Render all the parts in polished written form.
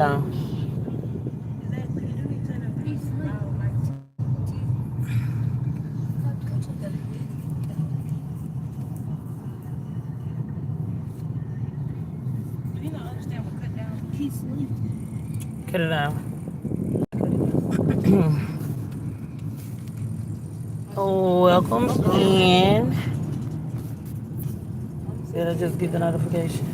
Cut it down. Welcome in. Did I just get the notification?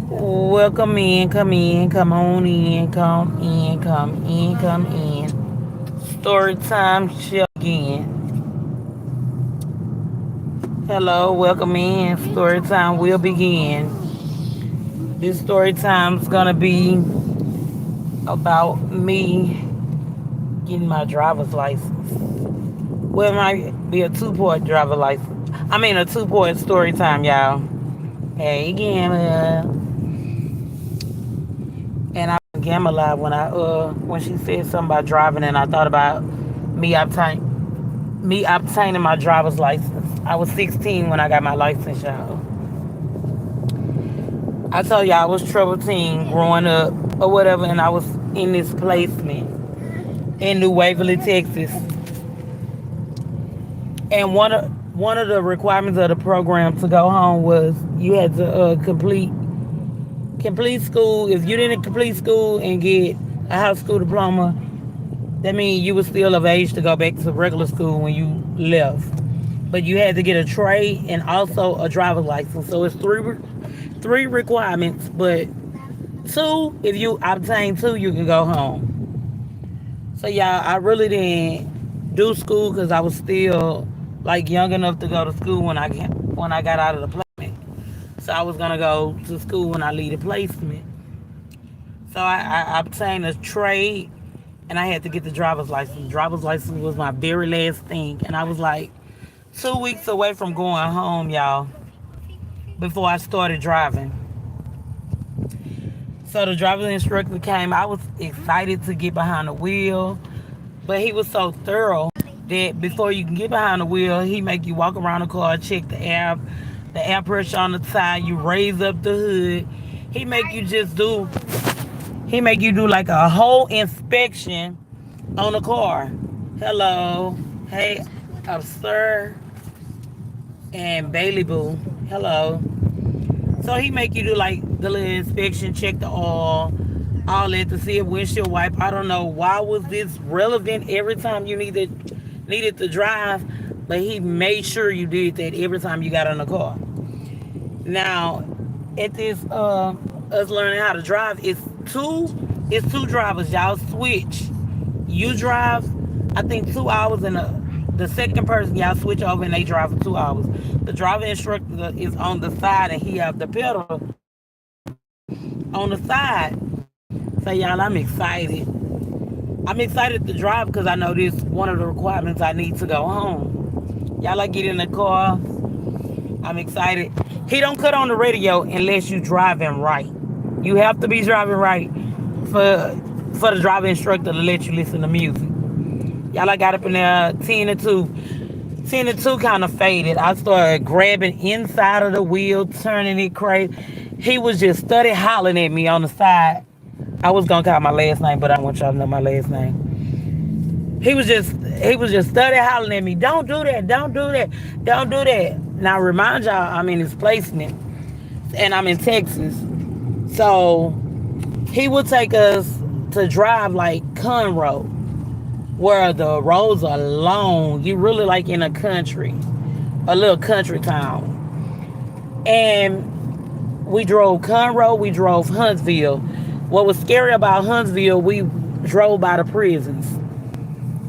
Welcome in, come in, come on in, come in, come in, come in. Story time shall begin. Hello, welcome in. Story time will begin. This story time is gonna be about me getting my driver's license. Well, it might be a two-part driver license. I mean, a two-part story time, y'all. Hey, Gamma. And I Gamma live when she said something about driving, and I thought about me obtaining my driver's license. I was 16 when I got my license, y'all. I told y'all I was trouble teen growing up or whatever, and I was in this placement in New Waverly, Texas. And one of the requirements of the program to go home was you had to complete school. If you didn't complete school and get a high school diploma, that means you were still of age to go back to regular school when you left. But you had to get a trade and also a driver's license. So it's three requirements, but two, if you obtain two, you can go home. So y'all, I really didn't do school because I was still like young enough to go to school when I got out of the placement. So I was gonna go to school when I leave the placement. So I obtained a trade and I had to get the driver's license. Driver's license was my very last thing, and I was like 2 weeks away from going home, y'all, before I started driving. So the driver's instructor came. I was excited to get behind the wheel, but he was so thorough that before you can get behind the wheel, he make you walk around the car, check the air pressure on the tire, you raise up the hood. He make you do like a whole inspection on the car. Hello, hey, sir, and Bailey Boo. Hello. So he make you do like the little inspection, check the oil, all that to see if windshield wipe. I don't know why was this relevant every time you needed to drive, but he made sure you did that every time you got in the car. Now, at this us learning how to drive, it's two drivers. Y'all switch. You drive, I think 2 hours, and the second person y'all switch over and they drive for 2 hours. The driver instructor is on the side and he have the pedal on the side. So y'all, I'm excited. I'm excited to drive because I know this one of the requirements I need to go home. Y'all, I get in the car. I'm excited. He don't cut on the radio unless you driving right. You have to be driving right for the driver instructor to let you listen to music. Y'all, I got up in there 10 to 2. 10 to 2 kind of faded. I started grabbing inside of the wheel, turning it crazy. He was just steady hollering at me on the side. I was gonna call my last name, but I don't want y'all to know my last name. He was just steady hollering at me. Don't do that. Don't do that. Don't do that. Now remind y'all, I'm in his placement, and I'm in Texas. So he would take us to drive like Conroe, where the roads are long. You really like in a little country town. And we drove Conroe, we drove Huntsville. What was scary about Huntsville, we drove by the prisons.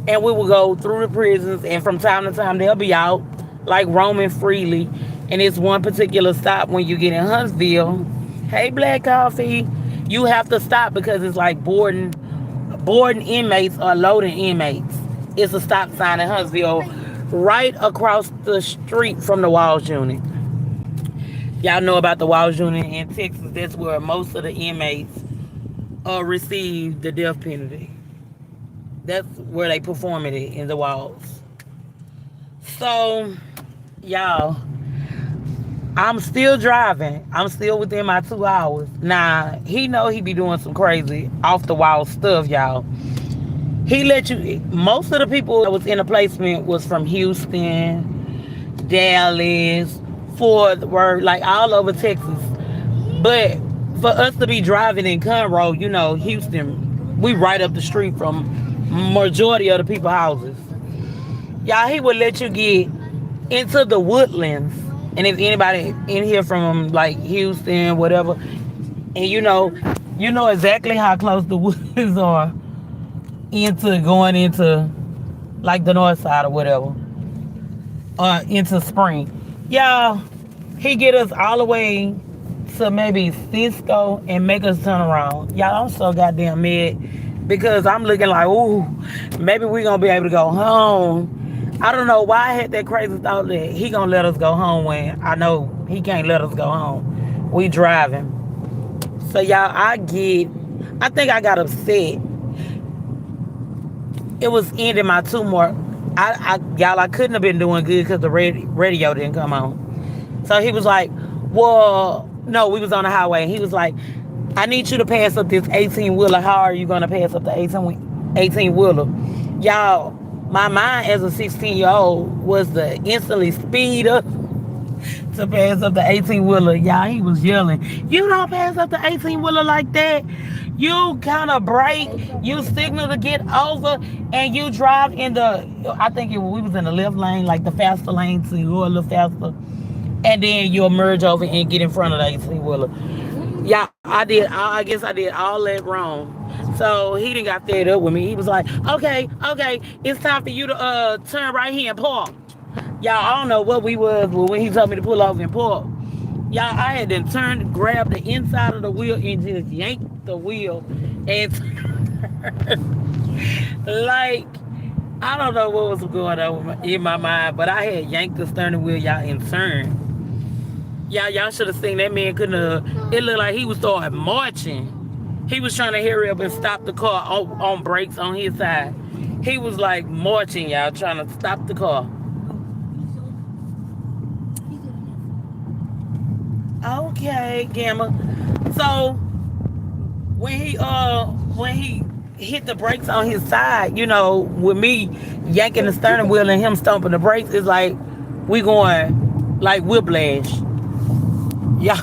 And we would go through the prisons, and from time to time they'll be out, like roaming freely. And it's one particular stop when you get in Huntsville. Hey, Black Coffee. You have to stop because it's like boarding inmates or loading inmates. It's a stop sign in Huntsville right across the street from the Walls Unit. Y'all know about the Walls Unit in Texas. That's where most of the inmates receive the death penalty. That's where they perform it in the walls. So, y'all, I'm still driving. I'm still within my 2 hours. Now he know he be doing some crazy off the wall stuff, y'all. He let you. Most of the people that was in the placement was from Houston, Dallas, Fort Worth, like all over Texas. But for us to be driving in Conroe, Houston, we right up the street from majority of the people houses. Y'all, he would let you get into the woodlands. And if anybody in here from like Houston, whatever, and you know exactly how close the woods are into going into like the north side or whatever, or into spring. Y'all, he get us all the way to maybe Cisco and make us turn around. Y'all, I'm so goddamn mad because I'm looking like, ooh, maybe we gonna be able to go home. I don't know why I had that crazy thought that he gonna let us go home when I know he can't let us go home. We driving. So y'all, I think I got upset. It was ending my tumor. Y'all, I couldn't have been doing good because the radio didn't come on. So he was like, well, no, we was on the highway. And he was like, I need you to pass up this 18 wheeler. How are you going to pass up the 18 wheeler? Y'all, my mind as a 16-year-old was to instantly speed up to pass up the 18 wheeler. Y'all, he was yelling, you don't pass up the 18 wheeler like that. You kind of brake, you signal to get over, and you drive in I think we was in the left lane, like the faster lane, so you go a little faster. And then you'll merge over and get in front of the 18 wheeler. Yeah, I guess I did all that wrong. So he didn't got fed up with me. He was like, okay, it's time for you to turn right here and park. Y'all, I don't know what we was when he told me to pull over and park. Y'all, I had to turn, grab the inside of the wheel and just yank the wheel and like, I don't know what was going on in my mind, but I had yanked the steering wheel, y'all, and turned. Y'all should have seen that man couldn't have, it looked like he was starting marching. He was trying to hurry up and stop the car on brakes on his side. He was like marching, y'all, trying to stop the car. Okay, Gamma. So when he hit the brakes on his side, with me yanking the steering wheel and him stomping the brakes, it's like we going like whiplash. Yeah.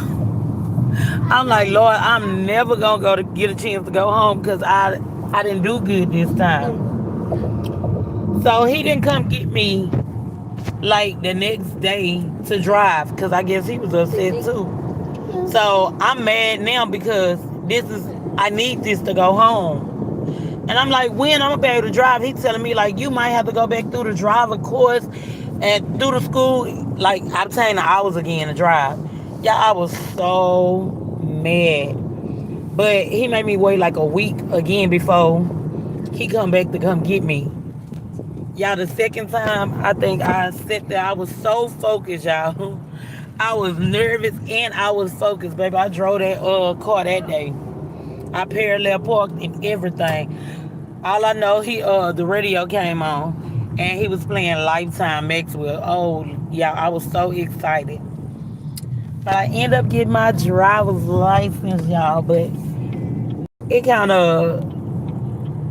I'm like, Lord, I'm never gonna go to get a chance to go home because I didn't do good this time. So he didn't come get me like the next day to drive because I guess he was upset too. So I'm mad now because I need this to go home. And I'm like, when I'm gonna be able to drive? He's telling me like you might have to go back through the driver course and through the school, like obtain the hours again to drive. Yeah, I was so mad. But he made me wait like a week again before he come back to come get me. Y'all, the second time, I think I sat there, I was so focused, y'all. I was nervous and I was focused, baby. I drove that car that day. I parallel parked and everything. All I know, the radio came on and he was playing Lifetime Maxwell. Oh, yeah, I was so excited. But I ended up getting my driver's license, y'all. But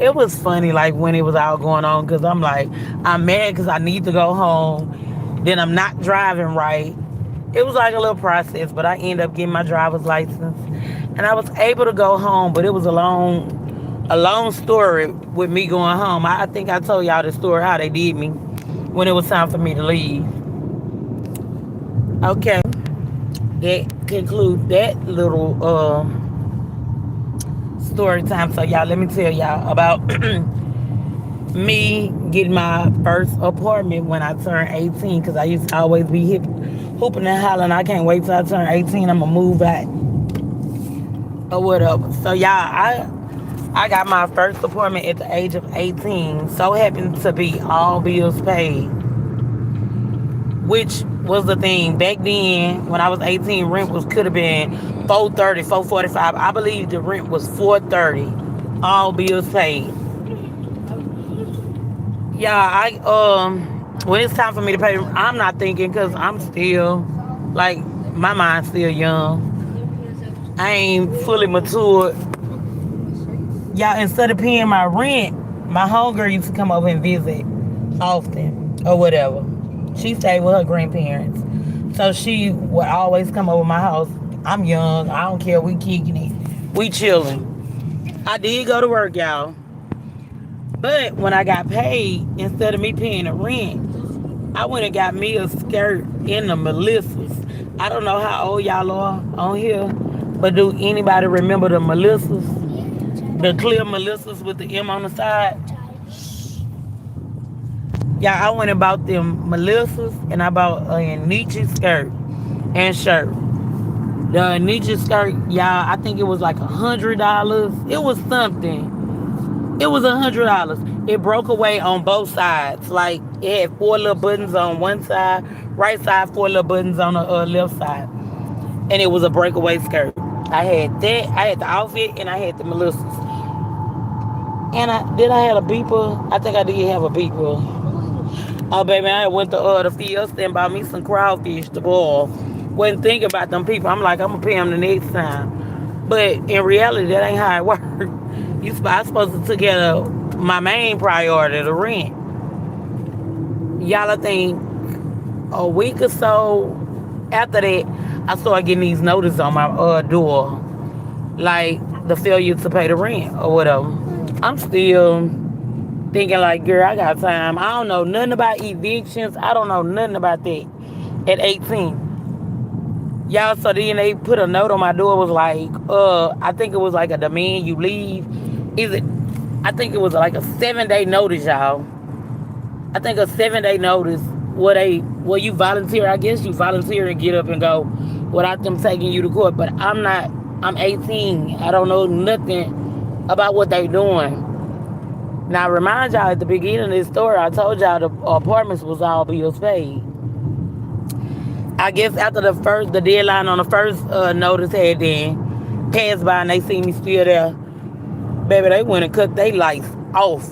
it was funny, like when it was all going on, because I'm like, I'm mad because I need to go home. Then I'm not driving right. It was like a little process, but I ended up getting my driver's license. And I was able to go home, but it was a long story with me going home. I think I told y'all the story how they did me when it was time for me to leave. Okay. That concludes that little story time. So y'all, let me tell y'all about me getting my first apartment when I turned 18, because I used to always be hooping and hollering, I can't wait till I turn 18, I'm gonna move back or whatever. So y'all, I got my first apartment at the age of 18. So happened to be all bills paid, which was the thing. Back then, when I was 18, rent could have been $430, $445. I believe the rent was $430, all bills paid. Yeah, when it's time for me to pay, I'm not thinking, because I'm still like My mind's still young. I ain't fully matured. Y'all, instead of paying my rent, my homegirl used to come over and visit often or whatever. She stayed with her grandparents. So she would always come over my house. I'm young. I don't care. We kicking it. We chilling. I did go to work, y'all. But when I got paid, instead of me paying the rent, I went and got me a skirt in the Melissas. I don't know how old y'all are on here, but do anybody remember the Melissas? The clear Melissas with the M on the side? Yeah, I went and bought them Melissas, and I bought a Nietzsche skirt and shirt. The Nietzsche skirt, y'all, I think it was like $100. It was something. It was $100. It broke away on both sides. Like it had four little buttons on one side, right side, four little buttons on the left side, and it was a breakaway skirt. I had that. I had the outfit, and I had the Melissas. And I had a beeper. I think I did have a beeper. Oh baby, I went to the fiesta and bought me some crawfish to boil. Wasn't thinking about them people. I'm like, I'm gonna pay them the next time. But in reality, that ain't how it works. I supposed to take care of my main priority, the rent. Y'all, I think a week or so after that, I started getting these notices on my door, like the failure to pay the rent or whatever. I'm still thinking like, girl, I got time. I don't know nothing about evictions. I don't know nothing about that at 18. Y'all, so then they put a note on my door. Was like, I think it was like a demand you leave. Is it? I think it was like a 7-day notice, y'all. I think a 7-day notice where you volunteer. I guess you volunteer and get up and go without them taking you to court. But I'm not. I'm 18. I don't know nothing about what they doing. Now, I remind y'all at the beginning of this story, I told y'all the apartments was all bills paid. I guess after the deadline on the first notice had then passed by and they see me still there, baby, they went and cut their lights off.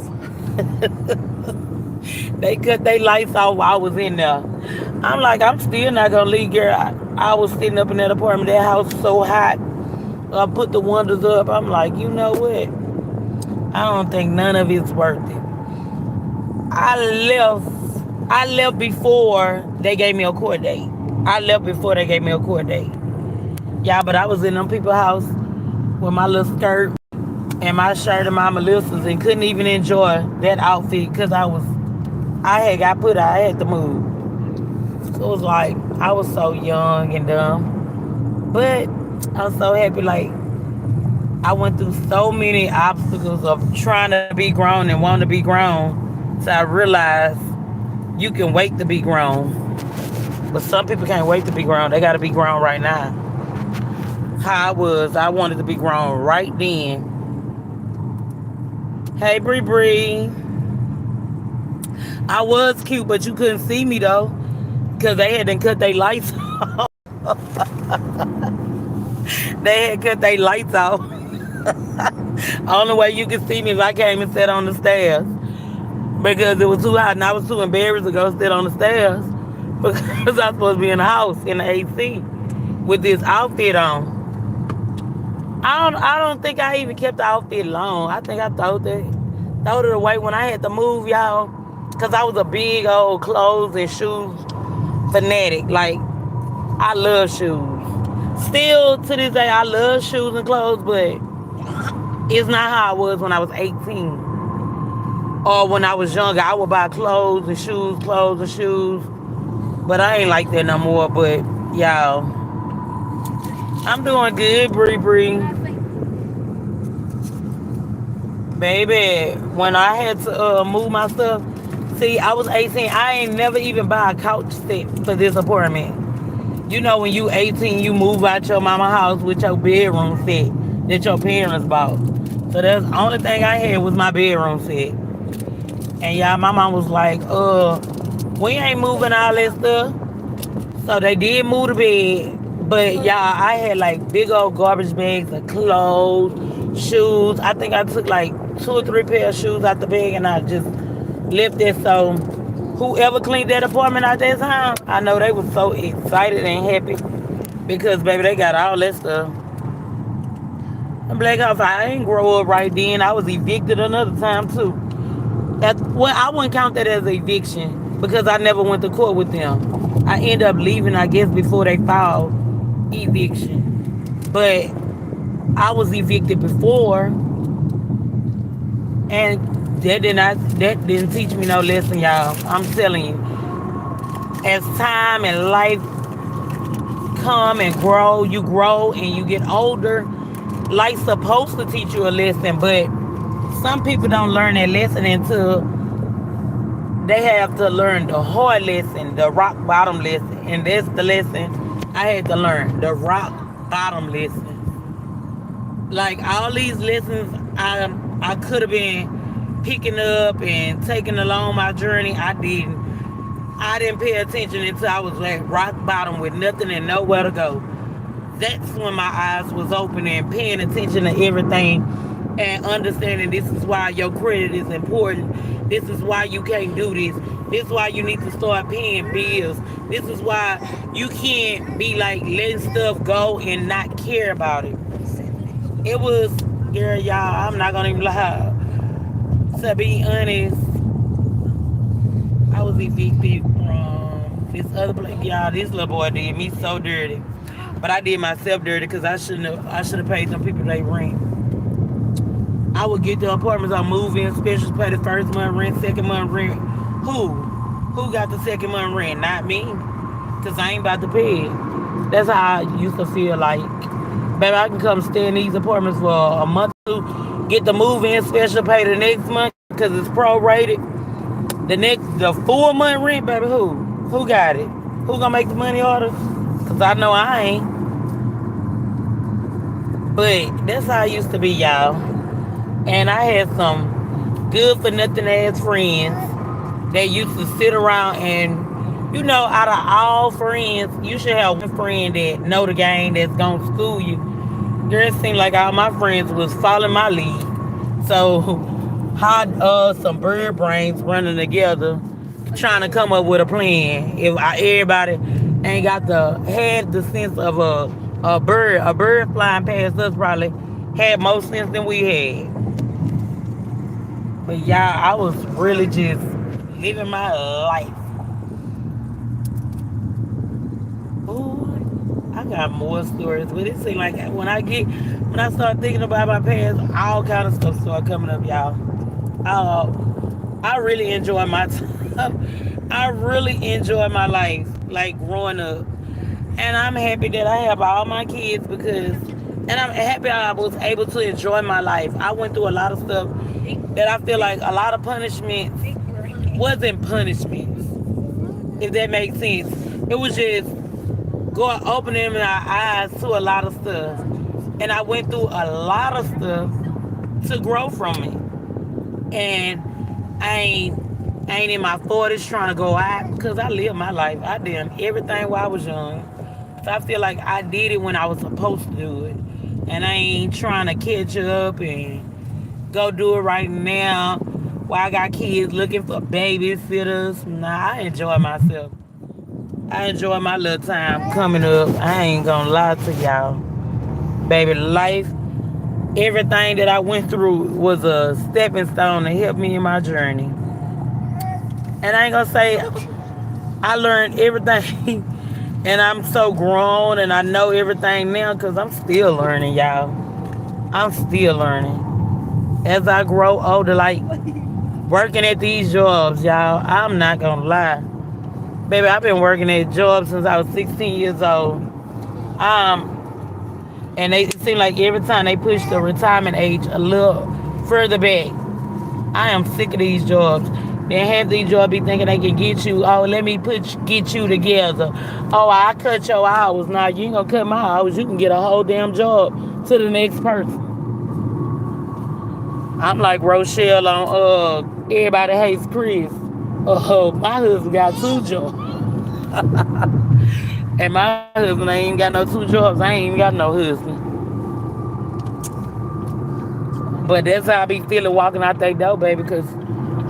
They cut their lights off while I was in there. I'm like, I'm still not gonna leave, girl. I was sitting up in that apartment. That house was so hot. I put the windows up. I'm like, you know what? I don't think none of it's worth it. I left before they gave me a court date. Yeah, but I was in them people's house with my little skirt and my shirt and my Melissas and couldn't even enjoy that outfit because I had to move. So it was like, I was so young and dumb. But I'm so happy, like, I went through so many obstacles of trying to be grown and wanting to be grown. So I realized you can wait to be grown. But some people can't wait to be grown. They got to be grown right now. How I wanted to be grown right then. Hey, Bree. I was cute, but you couldn't see me, though. Because they had cut their lights off. They had cut their lights off. Only way you could see me is I came and sat on the stairs. Because it was too hot and I was too embarrassed to go sit on the stairs. Because I was supposed to be in the house in the AC with this outfit on. I don't think I even kept the outfit long. I think I throw it away when I had to move, y'all. Because I was a big old clothes and shoes fanatic. Like, I love shoes. Still to this day, I love shoes and clothes, but it's not how I was when I was 18. Or when I was younger, I would buy clothes and shoes. But I ain't like that no more. But, y'all, I'm doing good, Bree. Baby, when I had to move my stuff, see, I was 18. I ain't never even buy a couch set for this apartment. You know, when you 18, you move out your mama house with your bedroom set that your parents bought. So that's the only thing I had was my bedroom set. And y'all, my mom was like, we ain't moving all that stuff. So they did move the bed. But y'all, I had like big old garbage bags of clothes, shoes. I think I took like 2 or 3 pair of shoes out the bag and I just left it. So whoever cleaned that apartment out that time, I know they was so excited and happy. because baby, they got all that stuff. And Black House, I ain't grow up right then. I was evicted another time too. Well, I wouldn't count that as eviction because I never went to court with them. I ended up leaving, I guess, before they filed eviction. But I was evicted before, and that didn't teach me no lesson, y'all. I'm telling you, as time and life come and grow, you grow and you get older. Life's supposed to teach you a lesson, but some people don't learn that lesson until they have to learn the hard lesson, the rock bottom lesson. And that's the lesson I had to learn, the rock bottom lesson. Like all these lessons I could have been picking up and taking along my journey, I didn't. I didn't pay attention until I was at rock bottom with nothing and nowhere to go. That's when my eyes was open and paying attention to everything and understanding this is why your credit is important. This is why you can't do this. This is why you need to start paying bills. This is why you can't be like letting stuff go and not care about it. It was, girl, y'all, I'm not gonna even lie. To be honest, I was evicted from this other place. Y'all, this little boy did me so dirty. But I did myself dirty because I should have paid them people they rent. I would get the apartments I move in, specials pay the first month rent, second month rent. Who? Who got the second month rent? Not me. Because I ain't about to pay it. That's how I used to feel like. Baby, I can come stay in these apartments for a month or two, get the move in special pay the next month because it's prorated. The 4 month rent, baby, who? Who got it? Who gonna make the money order? Because I know I ain't. But that's how I used to be, y'all. And I had some good for nothing ass friends that used to sit around and, out of all friends, you should have one friend that know the game that's gonna school you. Girl, it seemed like all my friends was following my lead. So had some bird brains running together, trying to come up with a plan. If everybody ain't got had the sense of a bird flying past us probably had more sense than we had. But y'all, I was really just living my life. Ooh, I got more stories, but it seems like when I start thinking about my past, all kind of stuff start coming up, y'all. I really enjoy my time. I really enjoy my life, like growing up. And I'm happy that I have all my kids and I'm happy I was able to enjoy my life. I went through a lot of stuff that I feel like a lot of punishment wasn't punishments, if that makes sense. It was just going opening my eyes to a lot of stuff. And I went through a lot of stuff to grow from it. And I ain't in my 40s trying to go out because I lived my life. I did everything while I was young. So I feel like I did it when I was supposed to do it. And I ain't trying to catch up and go do it right now while I got kids looking for babysitters. Nah, I enjoy myself. I enjoy my little time coming up. I ain't gonna lie to y'all. Baby, life, everything that I went through was a stepping stone to help me in my journey. And I ain't gonna say I learned everything and I'm so grown and I know everything now because I'm still learning, y'all. I'm still learning. As I grow older, like working at these jobs, y'all, I'm not gonna lie. Baby, I've been working at jobs since I was 16 years old. And it seemed like every time they push the retirement age a little further back. I am sick of these jobs. Then half these jobs be thinking they can get you. Oh, let me get you together. Oh, I cut your hours. Nah, you ain't gonna cut my hours. You can get a whole damn job to the next person. I'm like Rochelle on Everybody Hates Chris. My husband got 2 jobs. And my husband ain't got no 2 jobs. I ain't even got no husband. But that's how I be feeling walking out that door, baby, because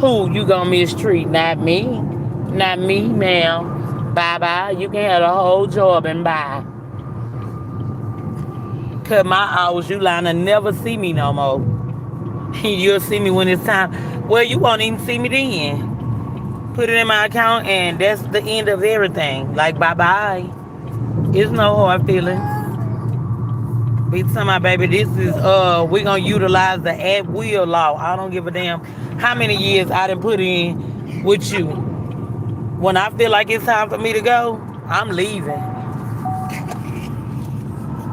who you gonna mistreat? Not me. Not me, ma'am. Bye-bye. You can have the whole job and bye. cut my hours, you line to never see me no more. You'll see me when it's time. Well, you won't even see me then. Put it in my account, and that's the end of everything. Like, bye bye. It's no hard feelings. Be telling my baby, this is we gonna utilize the at will law. I don't give a damn how many years I done put in with you. When I feel like it's time for me to go, I'm leaving.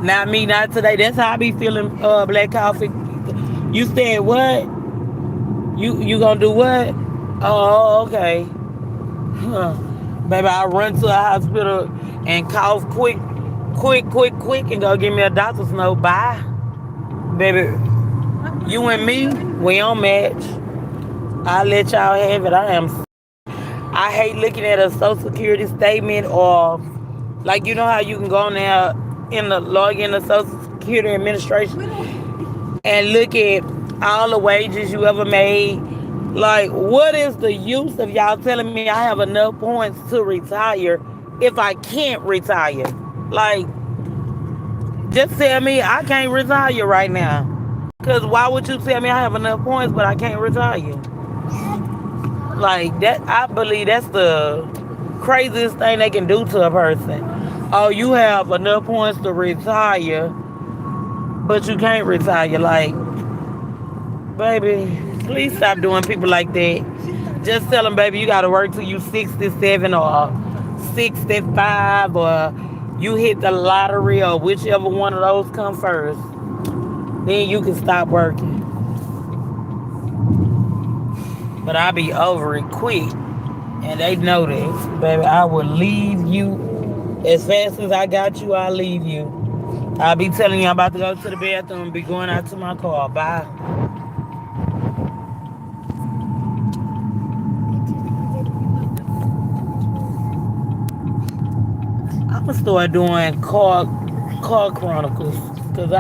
Not me, not today. That's how I be feeling, Black Coffee. You said what? You gonna do what? Oh, okay. Huh. Baby, I run to a hospital and cough quick, and go give me a doctor's note. Bye. Baby, you and me, we don't match. I'll let y'all have it. I hate looking at a social security statement, or like, you know how you can go on there in the log in the social security administration and look at all the wages you ever made. Like, what is the use of y'all telling me I have enough points to retire if I can't retire? Like, just tell me I can't retire right now. Because why would you tell me I have enough points but I can't retire? Like, that, I believe that's the craziest thing they can do to a person. Oh, you have enough points to retire, but you can't retire. Like, baby, please stop doing people like that. Just tell them, baby, you got to work till you 67 or 65, or you hit the lottery, or whichever one of those come first. Then you can stop working. But I be over it quick. And they know that, baby. I will leave you as fast as I got you. I'll leave you. I'll be telling you I'm about to go to the bathroom and be going out to my car. Bye. I'm gonna start doing car chronicles, cause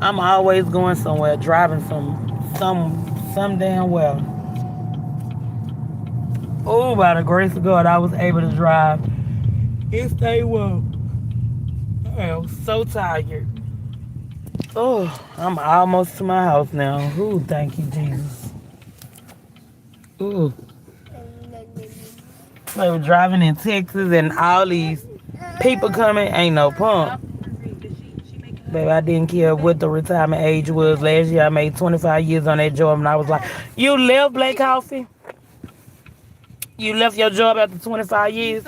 I'm always going somewhere, driving some damn well. Oh, by the grace of God, I was able to drive. Yes, they were. I am so tired. Oh, I'm almost to my house now. Ooh, thank you, Jesus. Ooh, they were driving in Texas and all these people coming. Ain't no pump. Baby, I didn't care what the retirement age was. Last year, I made 25 years on that job, and I was like, you left Black Coffee? You left your job after 25 years?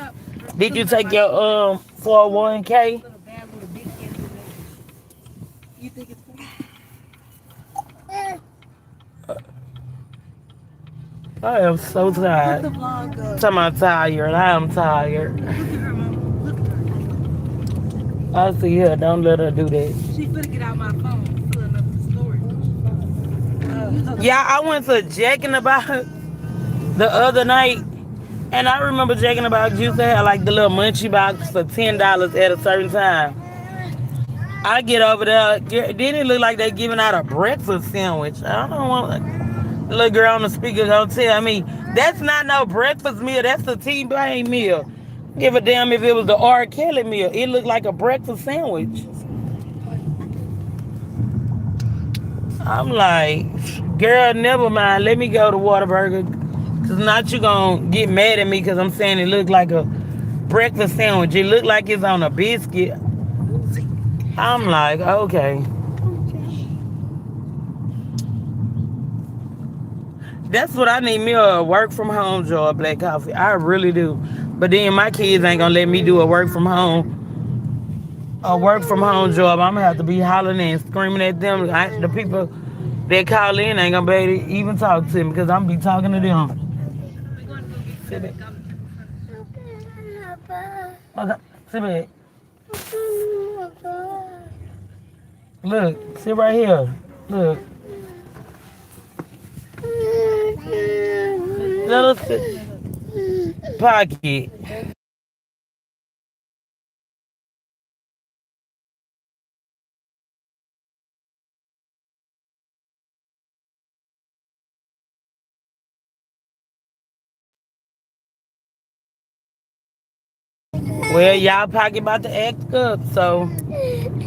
Did you take your 401k? I am so tired. Talking about tired. I am tired. I see her. Don't let her do that. She finna get out my phone, filling up the storage. Yeah, I went to Jack in the Box the other night, and I remember Jack in the Box used to have like the little munchie box for $10 at a certain time. I get over there, then it look like they giving out a breakfast sandwich. I don't want the little girl on the speaker gonna tell me that's not no breakfast meal. That's the T-Bone meal. Give a damn if it was the R. Kelly meal. It looked like a breakfast sandwich. I'm like, girl, never mind. Let me go to Whataburger. Cause not you gonna get mad at me because I'm saying it looked like a breakfast sandwich. It looked like it's on a biscuit. I'm like, okay. That's what I need, me a work from home job, Black Coffee. I really do. But then my kids ain't gonna let me do a work from home job. I'm gonna have to be hollering and screaming at them. The people that call in ain't gonna be able to even talk to me because I'm gonna be talking to them. Sit back. Okay, sit back. Look, sit right here. Look. Little pocket. Well, y'all probably about to act up, so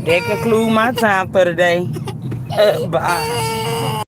that conclude my time for today. Bye.